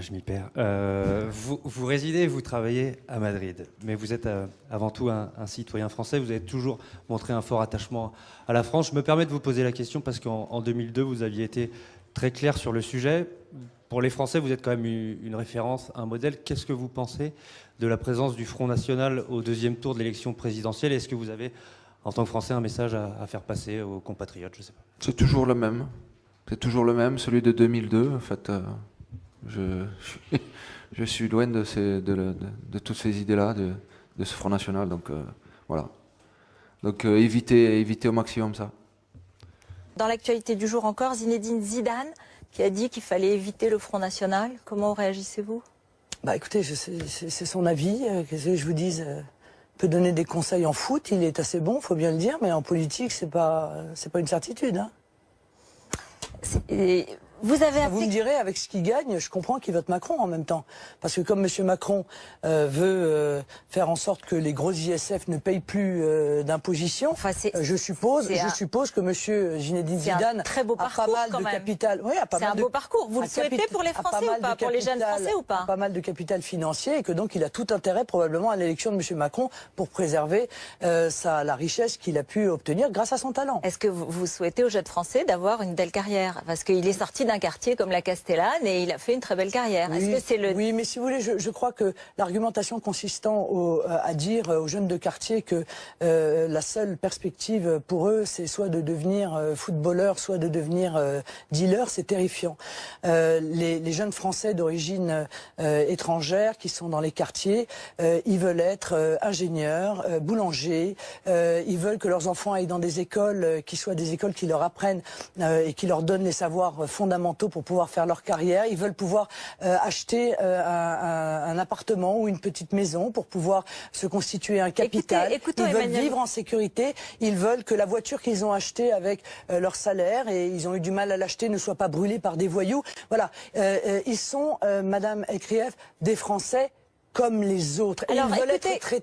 je m'y perds. Vous résidez et vous travaillez à Madrid, mais vous êtes avant tout un citoyen français. Vous avez toujours montré un fort attachement à la France. Je me permets de vous poser la question parce qu'en 2002, vous aviez été très clair sur le sujet. Pour les Français, vous êtes quand même une référence, un modèle. Qu'est-ce que vous pensez de la présence du Front National au deuxième tour de l'élection présidentielle? Est-ce que vous avez, en tant que Français, un message à faire passer aux compatriotes? Je sais pas. C'est toujours le même. C'est toujours le même, celui de 2002. En fait, je suis loin de toutes ces idées-là, de ce Front National. Donc voilà. Donc éviter au maximum ça. Dans l'actualité du jour encore, Zinedine Zidane qui a dit qu'il fallait éviter le Front National. Comment réagissez-vous? Bah écoutez, c'est son avis. Qu'est-ce que je vous dise, il peut donner des conseils en foot, il est assez bon, faut bien le dire, mais en politique, c'est pas une certitude. Hein. Vous avez Vous me direz, avec ce qu'il gagne, je comprends qu'il vote Macron en même temps. Parce que comme M. Macron veut faire en sorte que les gros ISF ne payent plus d'imposition, enfin, je suppose que M. Zinedine Zidane a pas mal de capital. Oui, c'est un beau parcours. Vous le souhaitez pour les Français ou pas? Pour les jeunes Français ou pas? Pas mal de capital financier et que donc il a tout intérêt probablement à l'élection de M. Macron pour préserver la richesse qu'il a pu obtenir grâce à son talent. Est-ce que vous souhaitez aux jeunes Français d'avoir une belle carrière? Parce qu'il est sorti d'un quartier comme la Castellane et il a fait une très belle carrière. Oui, est-ce que c'est oui, mais si vous voulez, je crois que l'argumentation consistant à dire aux jeunes de quartier que la seule perspective pour eux, c'est soit de devenir footballeur, soit de devenir dealer, c'est terrifiant. Les jeunes Français d'origine étrangère qui sont dans les quartiers, ils veulent être ingénieurs, boulangers, ils veulent que leurs enfants aillent dans des écoles qui soient des écoles qui leur apprennent et qui leur donnent les savoirs fondamentaux pour pouvoir faire leur carrière. Ils veulent pouvoir acheter un appartement ou une petite maison pour pouvoir se constituer un capital. Ils veulent vivre en sécurité. Ils veulent que la voiture qu'ils ont achetée avec leur salaire, et ils ont eu du mal à l'acheter, ne soit pas brûlée par des voyous. Voilà. Ils sont, Madame Elkrief, des Français comme les autres. Et ils veulent être traités